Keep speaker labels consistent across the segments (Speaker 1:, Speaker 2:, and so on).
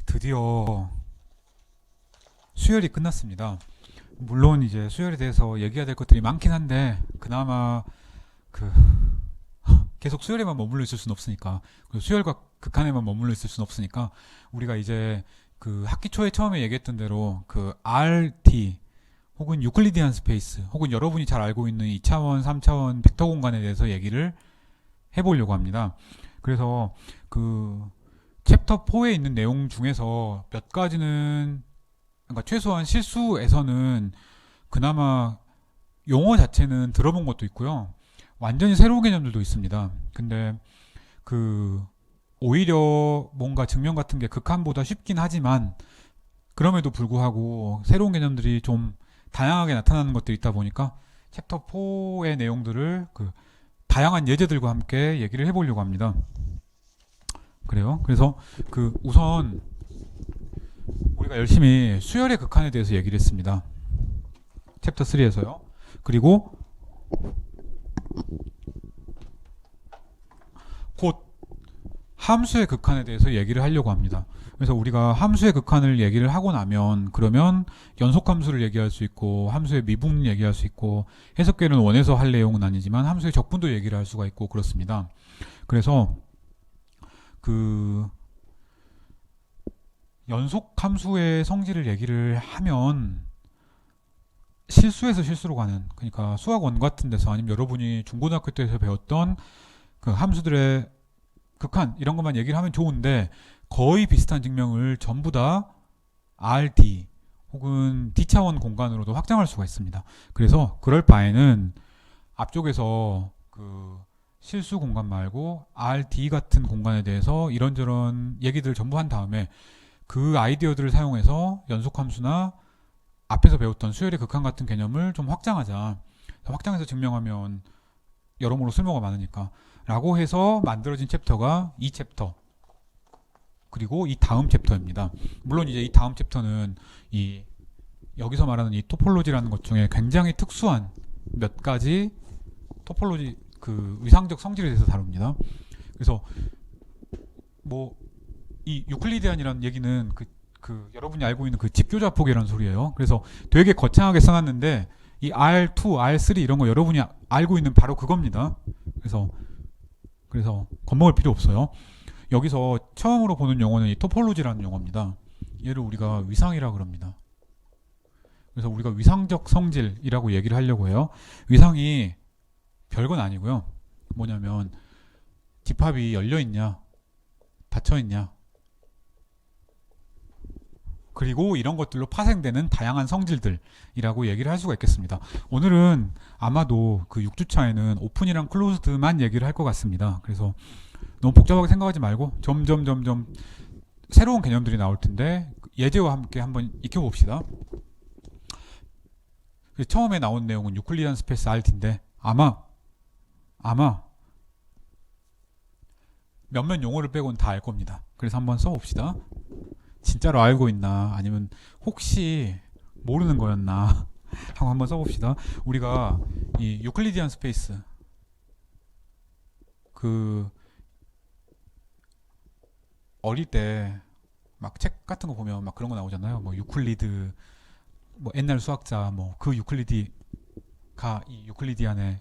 Speaker 1: 드디어 수열이 끝났습니다. 물론 이제 수열에 대해서 얘기해야 될 것들이 많긴 한데 그나마 그 계속 수열에만 머물러 있을 수는 없으니까, 그리고 수열과 극한에만 머물러 있을 수는 없으니까 우리가 이제 그 학기 초에 처음에 얘기했던 대로 그 RT 혹은 유클리디안 스페이스 혹은 여러분이 잘 알고 있는 2차원, 3차원 벡터 공간에 대해서 얘기를 해보려고 합니다. 그래서 그 챕터 4에 있는 내용 중에서 몇 가지는, 그러니까 최소한 실수에서는 그나마 용어 자체는 들어본 것도 있고요. 완전히 새로운 개념들도 있습니다. 근데 그 오히려 뭔가 증명 같은 게 극한보다 쉽긴 하지만 그럼에도 불구하고 새로운 개념들이 좀 다양하게 나타나는 것들이 있다 보니까 챕터 4의 내용들을 그 다양한 예제들과 함께 얘기를 해보려고 합니다. 그래요. 그래서 그 우선 우리가 열심히 수열의 극한에 대해서 얘기를 했습니다. 챕터 3에서요. 그리고 곧 함수의 극한에 대해서 얘기를 하려고 합니다. 그래서 우리가 함수의 극한을 얘기를 하고 나면 그러면 연속함수를 얘기할 수 있고 함수의 미분 얘기할 수 있고 해석계는 원에서 할 내용은 아니지만 함수의 적분도 얘기를 할 수가 있고 그렇습니다. 그래서 그 연속함수의 성질을 얘기를 하면 실수에서 실수로 가는, 그러니까 수학 원 같은 데서 아니면 여러분이 중고등학교 때에서 배웠던 그 함수들의 극한 이런 것만 얘기를 하면 좋은데 거의 비슷한 증명을 전부 다 RD 혹은 D차원 공간으로도 확장할 수가 있습니다. 그래서 그럴 바에는 앞쪽에서 그 실수 공간 말고 RD 같은 공간에 대해서 이런저런 얘기들을 전부 한 다음에 그 아이디어들을 사용해서 연속함수나 앞에서 배웠던 수열의 극한 같은 개념을 좀 확장하자. 확장해서 증명하면 여러모로 쓸모가 많으니까. 라고 해서 만들어진 챕터가 이 챕터. 그리고 이 다음 챕터입니다. 물론 이제 이 다음 챕터는 이 여기서 말하는 이 토폴로지라는 것 중에 굉장히 특수한 몇 가지 토폴로지 그 위상적 성질에 대해서 다룹니다. 그래서 뭐 이 유클리디안이라는 얘기는 그 여러분이 알고 있는 그 집교자폭이라는 소리예요. 그래서 되게 거창하게 써놨는데 이 R2, R3 이런 거 여러분이 알고 있는 바로 그겁니다. 그래서 겁먹을 필요 없어요. 여기서 처음으로 보는 용어는 이 토폴로지라는 용어입니다. 얘를 우리가 위상이라 그럽니다. 그래서 우리가 위상적 성질이라고 얘기를 하려고 해요. 위상이 별건 아니고요. 뭐냐면 집합이 열려 있냐, 닫혀 있냐, 그리고 이런 것들로 파생되는 다양한 성질들이라고 얘기를 할 수가 있겠습니다. 오늘은 아마도 그 6주차에는 오픈이랑 클로즈드만 얘기를 할 것 같습니다. 그래서 너무 복잡하게 생각하지 말고 점점 새로운 개념들이 나올 텐데 예제와 함께 한번 익혀봅시다. 처음에 나온 내용은 유클리디안 스페이스 RT인데 아마 몇몇 용어를 빼고는 다 알 겁니다. 그래서 한번 써봅시다. 진짜로 알고 있나 아니면 혹시 모르는 거였나 하고 한번 써봅시다. 우리가 이 유클리디안 스페이스 그 어릴 때 막 책 같은 거 보면 막 그런 거 나오잖아요. 뭐 유클리드, 뭐 옛날 수학자 뭐 그 유클리드가 이 유클리디안의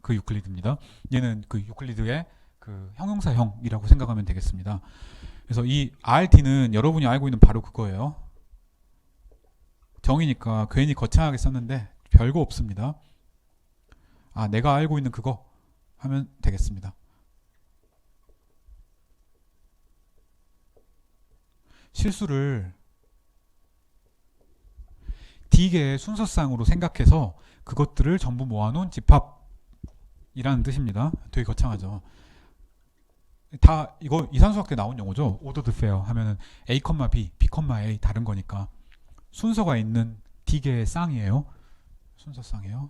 Speaker 1: 그 유클리드입니다. 얘는 그 유클리드의 그 형용사형이라고 생각하면 되겠습니다. 그래서 이 RT는 여러분이 알고 있는 바로 그거예요. 정의니까 괜히 거창하게 썼는데 별거 없습니다. 아, 내가 알고 있는 그거 하면 되겠습니다. 실수를 D개의 순서상으로 생각해서 그것들을 전부 모아놓은 집합이라는 뜻입니다. 되게 거창하죠. 다 이거 이산수학 때 나온 용어죠. 오더드 페어 하면은 A, B, B, A 다른 거니까 순서가 있는 D개의 쌍이에요. 순서쌍이에요.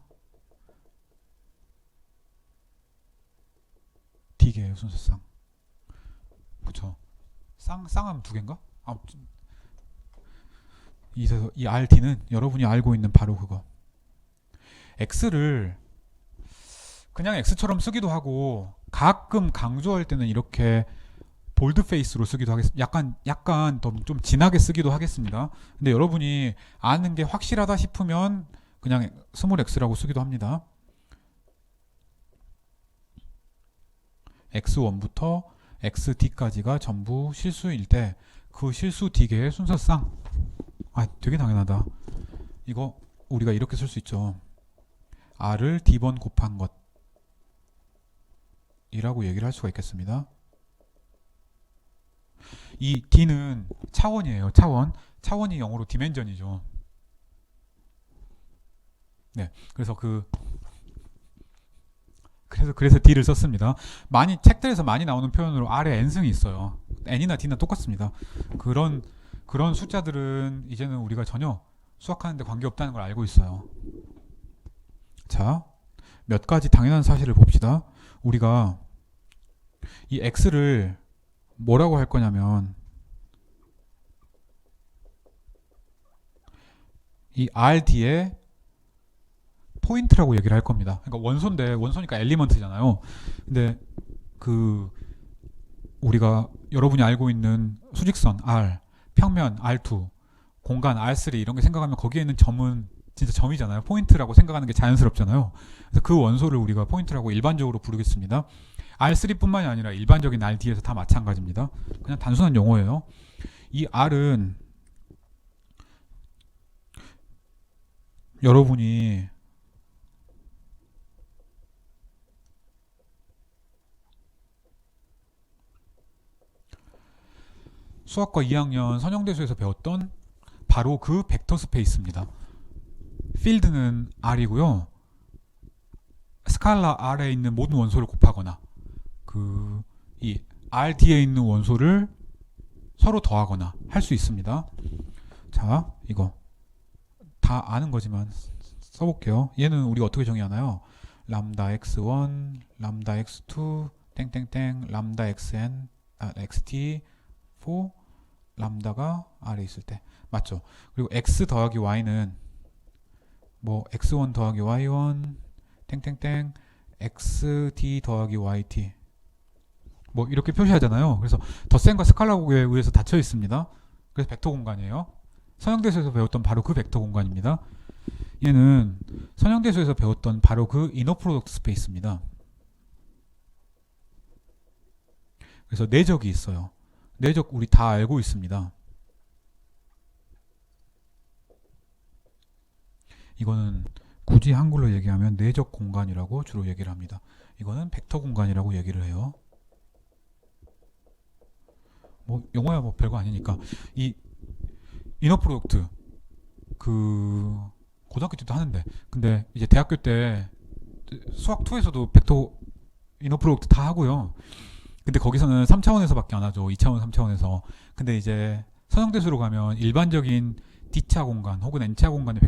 Speaker 1: D개의 순서쌍. 그쵸. 쌍하면 두 개인가? 아무튼 이 RT는 여러분이 알고 있는 바로 그거. X를 그냥 X처럼 쓰기도 하고 가끔 강조할 때는 이렇게 볼드페이스로 쓰기도 하겠습니다. 약간 더 좀 진하게 쓰기도 하겠습니다. 근데 여러분이 아는 게 확실하다 싶으면 그냥 스몰 x라고 쓰기도 합니다. x1부터 xd까지가 전부 실수일 때 그 실수 d개의 순서상, 되게 당연하다. 이거 우리가 이렇게 쓸 수 있죠. r을 d번 곱한 것이라고 얘기를 할 수가 있겠습니다. 이 d는 차원이에요. 차원이 영어로 디멘전이죠. 네, 그래서 d를 썼습니다. 책들에서 많이 나오는 표현으로 r에 n승이 있어요. n이나 d나 똑같습니다. 그런 숫자들은 이제는 우리가 전혀 수학하는데 관계없다는 걸 알고 있어요. 자, 몇 가지 당연한 사실을 봅시다. 우리가 이 x를 뭐라고 할 거냐면 이 RD의 포인트라고 얘기를 할 겁니다. 그러니까 원소니까 엘리먼트잖아요. 근데 우리가 여러분이 알고 있는 수직선 R, 평면 R2, 공간 R3 이런 게 생각하면 거기에 있는 점은 진짜 점이잖아요. 포인트라고 생각하는 게 자연스럽잖아요. 그래서 그 원소를 우리가 포인트라고 일반적으로 부르겠습니다. R3뿐만이 아니라 일반적인 RD에서 다 마찬가지입니다. 그냥 단순한 용어예요. 이 R은 여러분이 수학과 2학년 선형대수에서 배웠던 바로 그 벡터 스페이스입니다. 필드는 R이고요. 스칼라 R에 있는 모든 원소를 곱하거나 이 RD에 있는 원소를 서로 더하거나 할 수 있습니다. 자, 이거 다 아는 거지만 써볼게요. 얘는 우리가 어떻게 정의하나요? 람다 x1, 람다 x2, 땡땡땡, 람다 xn, xt, 4, 람다가 R에 있을 때 맞죠? 그리고 x 더하기 y는 뭐 x1 더하기 y1 땡땡땡 xd 더하기 yt 뭐 이렇게 표시하잖아요. 그래서 덧셈과 스칼라곡에 의해서 닫혀 있습니다. 그래서 벡터 공간이에요. 선형대수에서 배웠던 바로 그 벡터 공간입니다. 얘는 선형대수에서 배웠던 바로 그 이너 프로덕트 스페이스입니다. 그래서 내적이 있어요. 내적 우리 다 알고 있습니다. 이거는 굳이 한글로 얘기하면 내적 공간이라고 주로 얘기를 합니다. 이거는 벡터 공간이라고 얘기를 해요. 뭐 영어야 뭐 별거 아니니까. 이 이너 프로덕트 고등학교 때도 하는데, 근데 이제 대학교 때 수학 2에서도 벡터 이너 프로덕트 다 하고요. 근데 거기서는 3차원에서밖에 안 하죠. 2차원, 3차원에서. 근데 이제 선형대수로 가면 일반적인 D차 공간 혹은 N차 공간의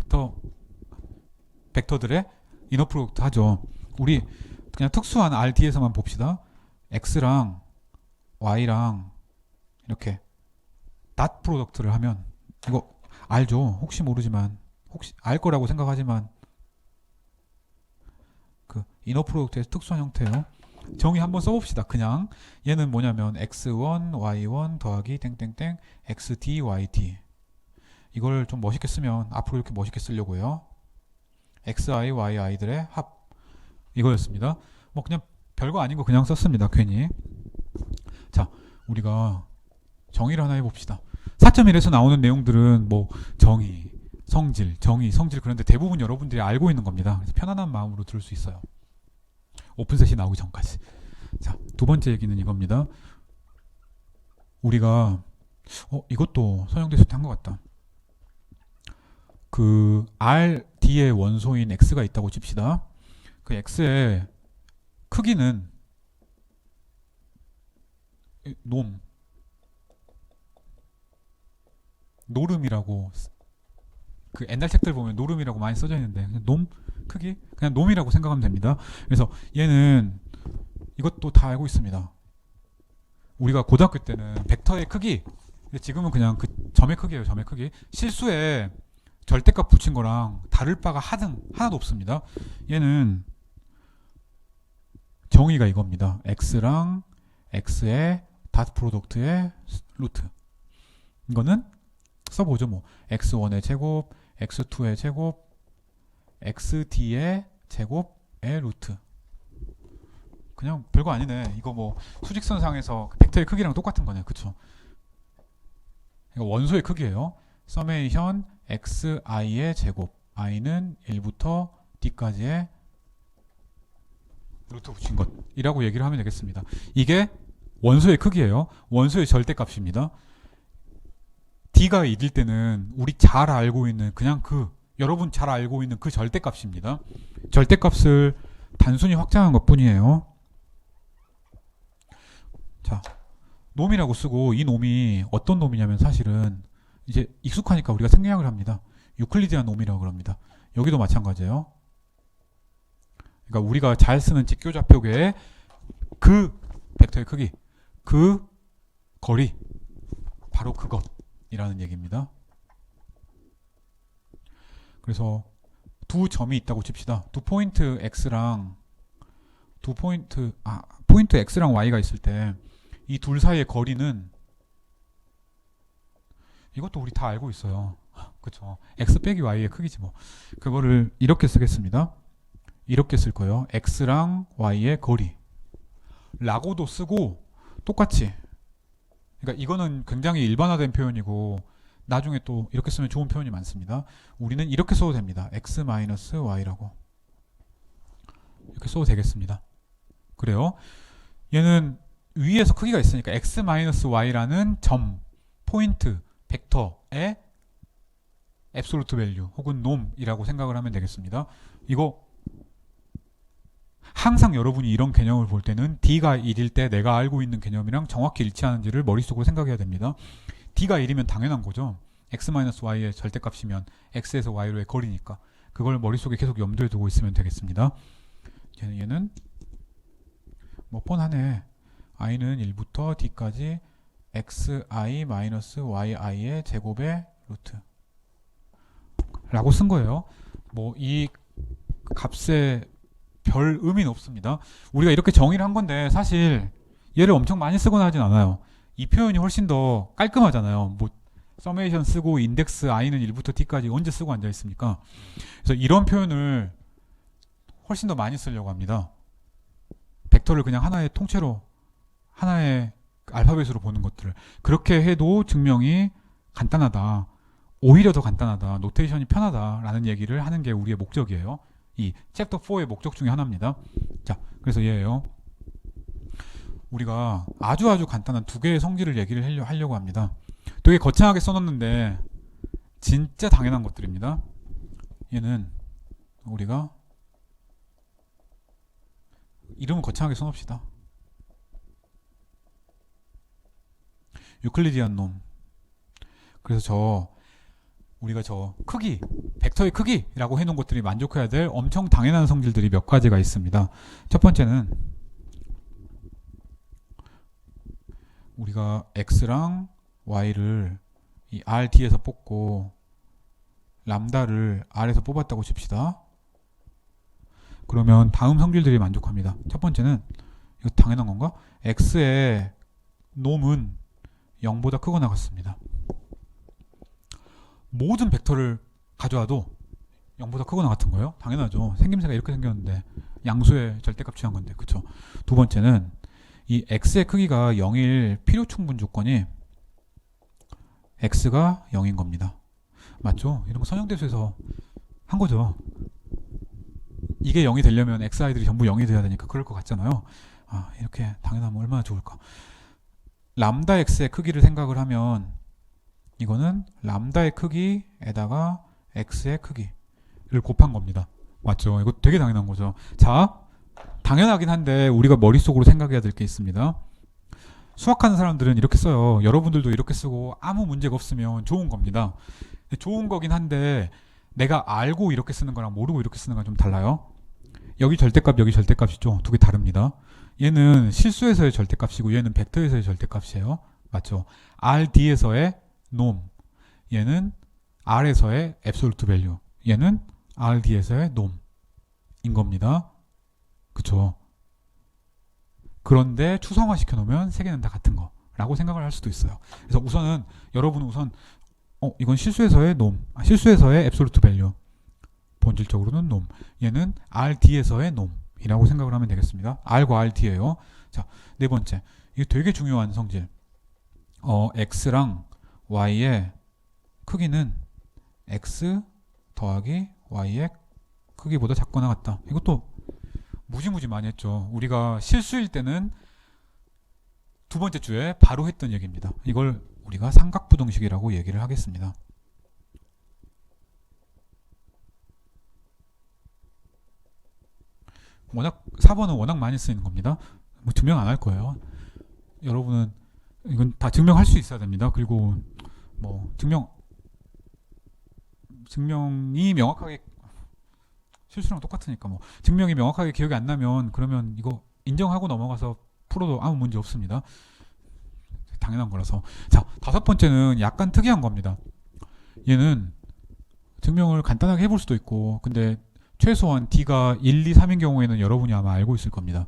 Speaker 1: 벡터들의 이너 프로덕트 하죠. 우리 그냥 특수한 RD에서만 봅시다. X랑 Y랑 이렇게 닷 프로덕트를 하면, 이거 알죠? 혹시 모르지만, 혹시 알 거라고 생각하지만 그 이너 프로덕트의 특수한 형태예요. 정의 한번 써봅시다. 그냥 얘는 뭐냐면 x1, y1 더하기 땡땡땡 xd, yt. 이걸 좀 멋있게 쓰면 앞으로 이렇게 멋있게 쓰려고요. xi, yi들의 합 이거였습니다. 뭐 그냥 별거 아닌 거 그냥 썼습니다. 괜히. 자, 우리가 정의를 하나 해봅시다. 4.1에서 나오는 내용들은 뭐 정의, 성질, 그런데 대부분 여러분들이 알고 있는 겁니다. 그래서 편안한 마음으로 들을 수 있어요. 오픈셋이 나오기 전까지. 자, 두 번째 얘기는 이겁니다. 우리가 이것도 선형대수 때 한 것 같다. 그 RD의 원소인 X가 있다고 칩시다. 그 X의 크기는 노름이라고, 그 옛날 책들 보면 노름이라고 많이 써져 있는데 그냥 크기? 그냥 놈이라고 생각하면 됩니다. 그래서 얘는 이것도 다 알고 있습니다. 우리가 고등학교 때는 벡터의 크기, 근데 지금은 그냥 그 점의 크기예요. 점의 크기. 실수에 절대값 붙인 거랑 다를 바가 하나도 없습니다. 얘는 정의가 이겁니다. x랑 x의 닷 프로덕트의 루트. 이거는 써보죠. 뭐 x1의 제곱, x2의 제곱, xd의 제곱의 루트. 그냥 별거 아니네. 이거 뭐 수직선상에서 벡터의 크기랑 똑같은 거네. 그쵸? 이거 원소의 크기예요. 서메이션 xi의 제곱, i는 1부터 d까지의 루트 붙인 것이라고 얘기를 하면 되겠습니다. 이게 원소의 크기예요. 원소의 절대값입니다. d가 1일 때는 우리 잘 알고 있는 그냥 여러분 잘 알고 있는 그 절대값입니다. 절대값을 단순히 확장한 것뿐이에요. 자, 놈이라고 쓰고 이 놈이 어떤 놈이냐면 사실은 이제 익숙하니까 우리가 생략을 합니다. 유클리디안 놈이라고 그럽니다. 여기도 마찬가지예요. 그러니까 우리가 잘 쓰는 직교좌표계의 그 벡터의 크기, 그 거리, 바로 그것이라는 얘기입니다. 그래서 두 점이 있다고 칩시다. 포인트 x랑 y가 있을 때 이 둘 사이의 거리는 이것도 우리 다 알고 있어요. 그쵸? x 빼기 y의 크기지 뭐. 그거를 이렇게 쓰겠습니다. 이렇게 쓸 거예요. x랑 y의 거리 라고도 쓰고 똑같이. 그러니까 이거는 굉장히 일반화된 표현이고 나중에 또 이렇게 쓰면 좋은 표현이 많습니다. 우리는 이렇게 써도 됩니다. x-y라고 이렇게 써도 되겠습니다. 그래요. 얘는 위에서 크기가 있으니까 x-y라는 점, 포인트, 벡터의 앱솔루트 밸류 혹은 놈이라고 생각을 하면 되겠습니다. 이거 항상 여러분이 이런 개념을 볼 때는 d가 1일 때 내가 알고 있는 개념이랑 정확히 일치하는지를 머릿속으로 생각해야 됩니다. d가 1이면 당연한 거죠. x-y의 절대값이면 x에서 y로의 거리니까 그걸 머릿속에 계속 염두에 두고 있으면 되겠습니다. 얘는 뭐 뻔하네. i는 1부터 d까지 xi-yi의 제곱의 루트 라고 쓴 거예요. 뭐 이 값에 별 의미는 없습니다. 우리가 이렇게 정의를 한 건데 사실 얘를 엄청 많이 쓰거나 하진 않아요. 이 표현이 훨씬 더 깔끔하잖아요. 뭐 서메이션 쓰고 인덱스 i는 1부터 d까지 언제 쓰고 앉아 있습니까? 그래서 이런 표현을 훨씬 더 많이 쓰려고 합니다. 벡터를 그냥 하나의 통째로 하나의 알파벳으로 보는 것들을 그렇게 해도 증명이 간단하다. 오히려 더 간단하다. 노테이션이 편하다라는 얘기를 하는 게 우리의 목적이에요. 이 챕터 4의 목적 중에 하나입니다. 자, 그래서 얘예요. 우리가 아주 간단한 두 개의 성질을 얘기를 하려고 합니다. 되게 거창하게 써놨는데 진짜 당연한 것들입니다. 얘는 우리가 이름을 거창하게 써놓읍시다. 유클리디안 놈. 그래서 우리가 저 크기, 벡터의 크기라고 해놓은 것들이 만족해야 될 엄청 당연한 성질들이 몇 가지가 있습니다. 첫 번째는 우리가 x랑 y를 이 RD에서 뽑고 람다를 R에서 뽑았다고 칩시다. 그러면 다음 성질들이 만족합니다. 첫 번째는 이거 당연한 건가? x의 놈은 0보다 크거나 같습니다. 모든 벡터를 가져와도 0보다 크거나 같은 거예요? 당연하죠. 생김새가 이렇게 생겼는데 양수의 절대값 취한 건데, 그쵸? 두 번째는 이 x의 크기가 0일 필요 충분 조건이 x가 0인 겁니다. 맞죠? 이런 거 선형대수에서 한 거죠. 이게 0이 되려면 xi들이 전부 0이 돼야 되니까 그럴 것 같잖아요. 아, 이렇게 당연하면 얼마나 좋을까. 람다 x의 크기를 생각을 하면 이거는 람다의 크기에다가 x의 크기를 곱한 겁니다. 맞죠? 이거 되게 당연한 거죠. 자, 당연하긴 한데 우리가 머릿속으로 생각해야 될 게 있습니다. 수학하는 사람들은 이렇게 써요. 여러분들도 이렇게 쓰고 아무 문제가 없으면 좋은 겁니다. 좋은 거긴 한데 내가 알고 이렇게 쓰는 거랑 모르고 이렇게 쓰는 거랑 좀 달라요. 여기 절대값, 여기 절대값이죠. 두 개 다릅니다. 얘는 실수에서의 절대값이고 얘는 벡터에서의 절대값이에요. 맞죠? RD에서의 놈, 얘는 R에서의 앱솔루트 밸류, 얘는 RD에서의 놈인 겁니다. 그쵸? 그런데 추상화 시켜놓으면 세 개는 다 같은 거. 라고 생각을 할 수도 있어요. 그래서 우선은 여러분은 우선 이건 실수에서의 놈, 실수에서의 앱솔루트 밸류, 본질적으로는 놈, 얘는 RD에서의 놈이라고 생각을 하면 되겠습니다. R과 RD예요. 자, 네 번째, 이게 되게 중요한 성질. X랑 Y의 크기는 X 더하기 Y의 크기보다 작거나 같다. 이것도 무지무지 많이 했죠. 우리가 실수일 때는 두 번째 주에 바로 했던 얘기입니다. 이걸 우리가 삼각부등식이라고 얘기를 하겠습니다. 워낙 4번은 워낙 많이 쓰이는 겁니다. 뭐 증명 안 할 거예요. 여러분은 이건 다 증명할 수 있어야 됩니다. 그리고 뭐 증명이 명확하게 실수랑 똑같으니까 뭐 증명이 명확하게 기억이 안 나면 그러면 이거 인정하고 넘어가서 풀어도 아무 문제 없습니다. 당연한 거라서. 자, 다섯 번째는 약간 특이한 겁니다. 얘는 증명을 간단하게 해볼 수도 있고, 근데 최소한 D가 1, 2, 3인 경우에는 여러분이 아마 알고 있을 겁니다.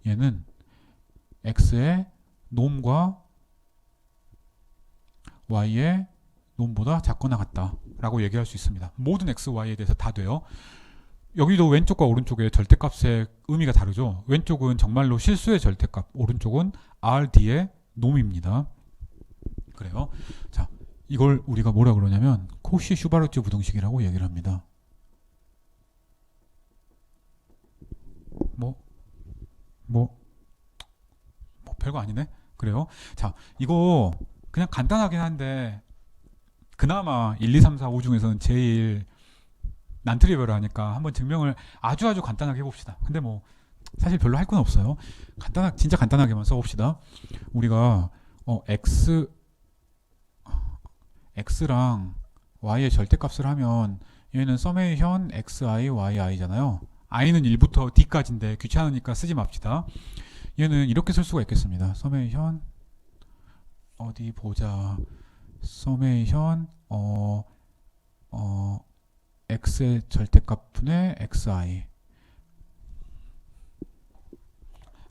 Speaker 1: 얘는 X의 놈과 Y의 놈보다 작거나 같다 라고 얘기할 수 있습니다. 모든 X, Y에 대해서 다 돼요. 여기도 왼쪽과 오른쪽의 절대값의 의미가 다르죠. 왼쪽은 정말로 실수의 절대값, 오른쪽은 RD의 놈입니다. 그래요. 자, 이걸 우리가 뭐라 그러냐면 코시-슈바르트 부등식이라고 얘기를 합니다. 뭐 별거 아니네. 그래요. 자, 이거 그냥 간단하긴 한데 그나마 1, 2, 3, 4, 5 중에서는 제일 난트리버하니까 한번 증명을 아주 간단하게 해봅시다. 근데 뭐 사실 별로 할 건 없어요. 진짜 간단하게만 써봅시다. 우리가 x랑 y의 절대값을 하면 얘는 서메이션 xi yi잖아요. i는 1부터 d까지인데 귀찮으니까 쓰지 맙시다. 얘는 이렇게 쓸 수가 있겠습니다. 서메이션 어디 보자. 서메이션 x의 절대값분의 xi.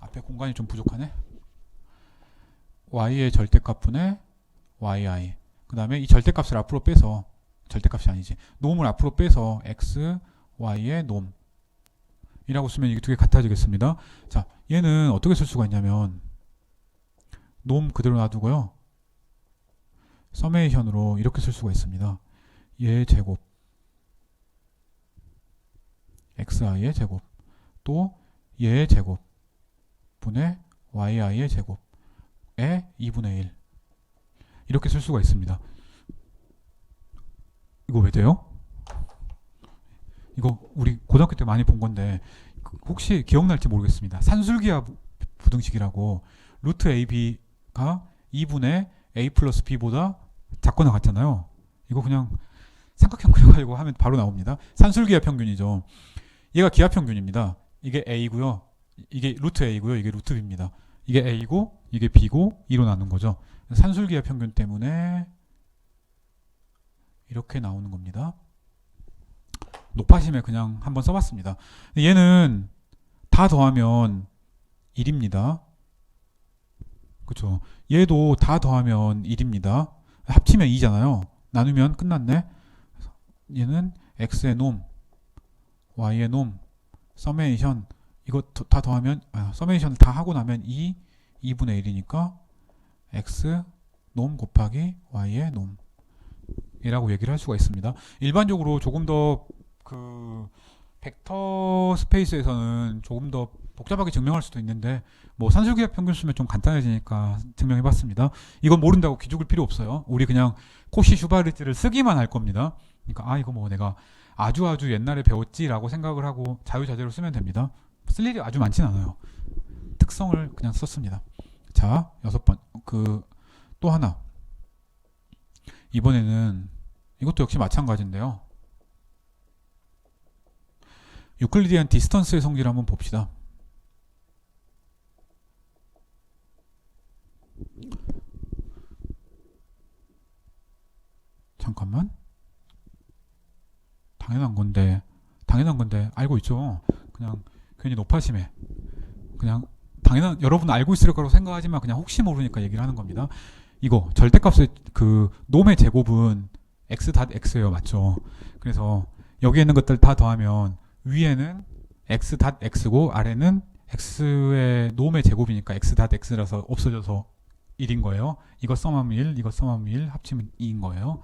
Speaker 1: 앞에 공간이 좀 부족하네. y의 절대값분의 yi. 그 다음에 이 절대값을 앞으로 빼서, 절대값이 아니지, 놈을 앞으로 빼서 x, y의 놈 이라고 쓰면 이게 두 개 같아지겠습니다. 자, 얘는 어떻게 쓸 수가 있냐면 놈 그대로 놔두고요, 서메이션으로 이렇게 쓸 수가 있습니다. 얘의 제곱 xi의 제곱 또 얘의 제곱 분의 yi의 제곱의 2분의 1 이렇게 쓸 수가 있습니다. 이거 왜 돼요? 이거 우리 고등학교 때 많이 본 건데 혹시 기억날지 모르겠습니다. 산술기하 부등식이라고 루트 ab가 2분의 a 플러스 b보다 작거나 같잖아요. 이거 그냥 삼각형 그려가지고 하면 바로 나옵니다. 산술기하 평균이죠. 얘가 기하 평균입니다. 이게 a고요. 이게 루트 a고요. 이게 루트 b입니다. 이게 a고 이게 b고 2로 나눈 거죠. 산술기하 평균 때문에 이렇게 나오는 겁니다. 높아심에 그냥 한번 써봤습니다. 얘는 다 더하면 1입니다. 그쵸? 얘도 다 더하면 1입니다. 합치면 2잖아요. 나누면 끝났네. 얘는 x의 놈, y의 놈, 서메이션 이거 다 더하면 서메이션을 다 하고 나면 2분의 1이니까 x 놈 곱하기 y의 놈이라고 얘기를 할 수가 있습니다. 일반적으로 조금 더 그 벡터 스페이스에서는 조금 더 복잡하게 증명할 수도 있는데 뭐 산술기하 평균 쓰면 좀 간단해지니까 증명해봤습니다. 이건 모른다고 기죽을 필요 없어요. 우리 그냥 코시-슈바르트를 쓰기만 할 겁니다. 그러니까 이거 뭐 내가 아주 옛날에 배웠지라고 생각을 하고 자유자재로 쓰면 됩니다. 쓸 일이 아주 많진 않아요. 특성을 그냥 썼습니다. 자, 6번 또 하나. 이번에는 이것도 역시 마찬가지인데요. 유클리디안 디스턴스의 성질을 한번 봅시다. 잠깐만. 당연한 건데 알고 있죠. 그냥 괜히 높아심에 그냥 당연한 여러분 알고 있을 거라고 생각하지만 그냥 혹시 모르니까 얘기를 하는 겁니다. 이거 절대값의 그 놈의 제곱은 x.x예요, 맞죠? 그래서 여기 있는 것들 다 더하면 위에는 x.x고 아래는 x의 놈의 제곱이니까 x.x라서 없어져서 1인 거예요. 이거 썸하면 1, 이거 썸하면 1, 합치면 2인 거예요.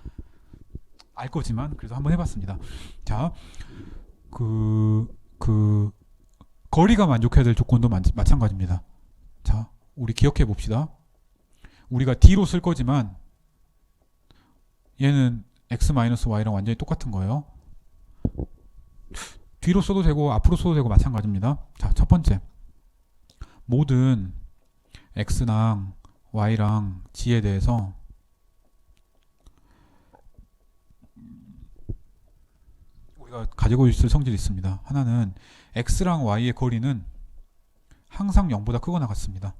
Speaker 1: 알 거지만 그래서 한번 해봤습니다. 자, 그 거리가 만족해야 될 조건도 마찬가지입니다. 자, 우리 기억해 봅시다. 우리가 D로 쓸 거지만 얘는 x-y랑 완전히 똑같은 거예요. 뒤로 써도 되고 앞으로 써도 되고 마찬가지입니다. 자, 첫 번째. 모든 x랑 y랑 g에 대해서 우리가 가지고 있을 성질이 있습니다. 하나는 x랑 y의 거리는 항상 0보다 크거나 같습니다.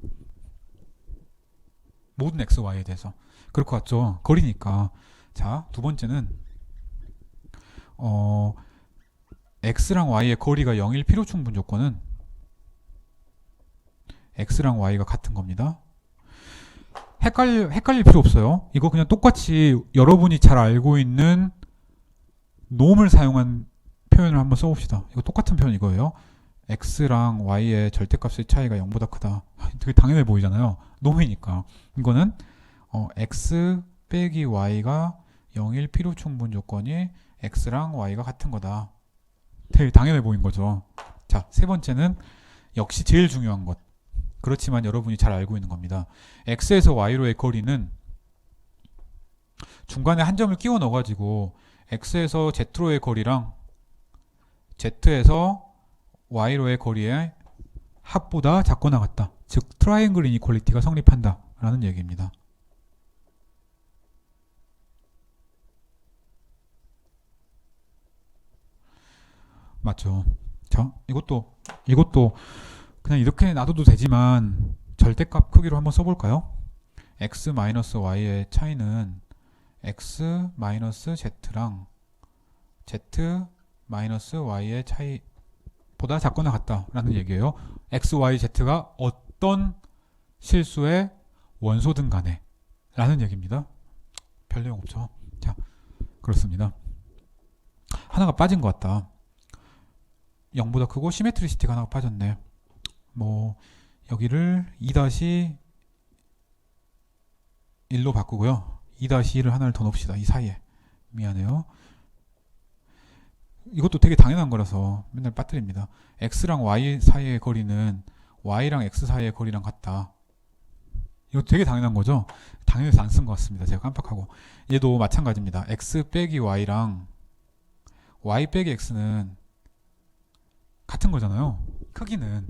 Speaker 1: 모든 x, y에 대해서. 그럴 것 같죠? 거리니까. 자, 두 번째는 x랑 y의 거리가 0일 필요 충분 조건은 x랑 y가 같은 겁니다. 헷갈릴 필요 없어요. 이거 그냥 똑같이 여러분이 잘 알고 있는 놈을 사용한 표현을 한번 써봅시다. 이거 똑같은 표현 이거예요. x랑 y의 절대값의 차이가 0보다 크다. 되게 당연해 보이잖아요. 놈이니까. 이거는 x 빼기 y가 0일 필요 충분 조건이 x랑 y가 같은 거다. 되게 당연해 보인 거죠. 자, 세 번째는 역시 제일 중요한 것. 그렇지만 여러분이 잘 알고 있는 겁니다. x에서 y로의 거리는 중간에 한 점을 끼워 넣어가지고 x에서 z로의 거리랑 z에서 y로의 거리의 합보다 작거나 같다. 즉 트라이앵글 이니퀄리티가 성립한다 라는 얘기입니다. 맞죠? 자, 이것도 그냥 이렇게 놔둬도 되지만 절대값 크기로 한번 써볼까요? x-y의 차이는 x-z랑 z-y의 차이보다 작거나 같다라는 얘기예요. x, y, z가 어떤 실수의 원소든 간에 라는 얘기입니다. 별 내용 없죠. 자, 그렇습니다. 하나가 빠진 것 같다. 0보다 크고 시메트리시티가 하나가 빠졌네. 뭐 여기를 2-1로 바꾸고요. 2-1을 하나를 더 넣읍시다. 이 사이에. 미안해요. 이것도 되게 당연한 거라서 맨날 빠뜨립니다. x랑 y 사이의 거리는 y랑 x 사이의 거리랑 같다. 이거 되게 당연한 거죠. 당연해서 안 쓴 것 같습니다. 제가 깜빡하고. 얘도 마찬가지입니다. x 빼기 y랑 y 빼기 x는 같은 거잖아요. 크기는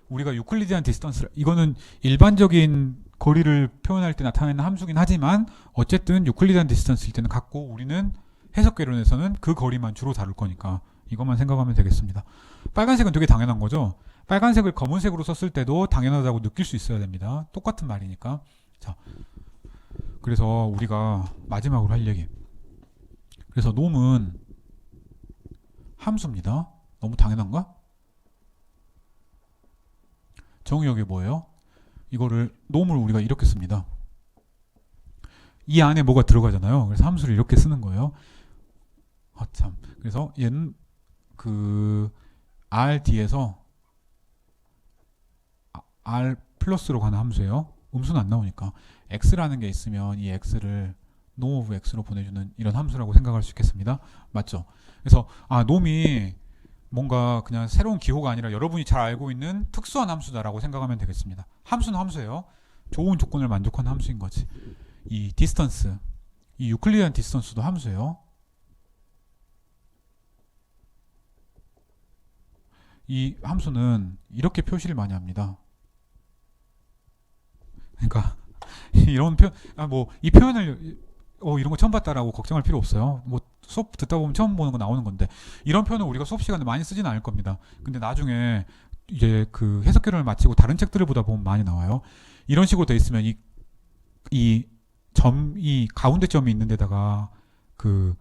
Speaker 1: 우리가 유클리디안 디스턴스, 이거는 일반적인 거리를 표현할 때 나타내는 함수긴 하지만 어쨌든 유클리디안 디스턴스일 때는 같고 우리는 해석개론에서는 그 거리만 주로 다룰 거니까 이것만 생각하면 되겠습니다. 빨간색은 되게 당연한 거죠. 빨간색을 검은색으로 썼을 때도 당연하다고 느낄 수 있어야 됩니다. 똑같은 말이니까. 자, 그래서 우리가 마지막으로 할 얘기. 그래서 놈은 함수입니다. 너무 당연한가? 정의역이 뭐예요? 이거를 놈을 우리가 이렇게 씁니다. 이 안에 뭐가 들어가잖아요. 그래서 함수를 이렇게 쓰는 거예요. 아, 참. 그래서 얘는 그 r 뒤에서 r 플러스로 가는 함수예요. 음수는 안 나오니까 x라는 게 있으면 이 x를 nom of x로 보내주는 이런 함수라고 생각할 수 있겠습니다. 맞죠? 그래서 놈이 뭔가 그냥 새로운 기호가 아니라 여러분이 잘 알고 있는 특수한 함수다라고 생각하면 되겠습니다. 함수는 함수예요. 좋은 조건을 만족하는 함수인 거지. 이 디스턴스, 이 유클리디안 디스턴스도 함수예요. 이 함수는 이렇게 표시를 많이 합니다. 그러니까 이런 표현, 이 표현을 이런 거 처음 봤다라고 걱정할 필요 없어요. 뭐 수업 듣다 보면 처음 보는 거 나오는 건데 이런 표현을 우리가 수업 시간에 많이 쓰지는 않을 겁니다. 근데 나중에 이제 그 해석개론을 마치고 다른 책들을 보다 보면 많이 나와요. 이런 식으로 돼 있으면 이 가운데 점이 있는 데다가 그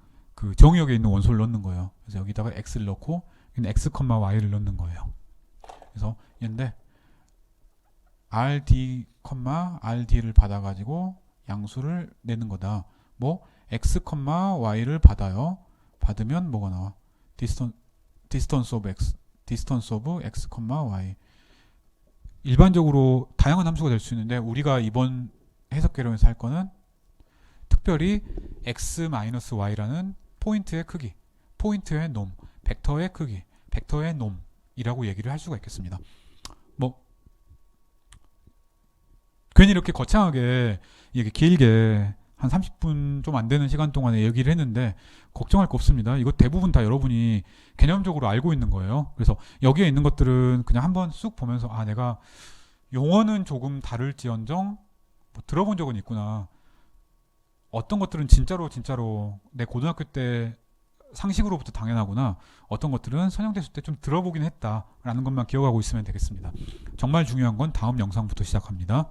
Speaker 1: 정의역에 있는 원소를 넣는 거예요. 그래서 여기다가 x를 넣고 x, y를 넣는 거예요. 그래서 얘인데 rd, rd를 받아가지고 양수를 내는 거다. 뭐 x, y를 받아요. 받으면 뭐가 나와? distance of x, distance of x, y. 일반적으로 다양한 함수가 될 수 있는데 우리가 이번 해석개론에서 할 거는 특별히 x-y라는 포인트의 크기, 포인트의 놈, 벡터의 크기, 벡터의 놈이라고 얘기를 할 수가 있겠습니다. 뭐 괜히 이렇게 거창하게 이게 길게 한 30분 좀 안 되는 시간 동안에 얘기를 했는데 걱정할 거 없습니다. 이거 대부분 다 여러분이 개념적으로 알고 있는 거예요. 그래서 여기에 있는 것들은 그냥 한번 쑥 보면서 아 내가 용어는 조금 다를지언정 뭐 들어본 적은 있구나. 어떤 것들은 진짜로 내 고등학교 때 상식으로부터 당연하구나. 어떤 것들은 선형됐을 때 좀 들어보긴 했다라는 것만 기억하고 있으면 되겠습니다. 정말 중요한 건 다음 영상부터 시작합니다.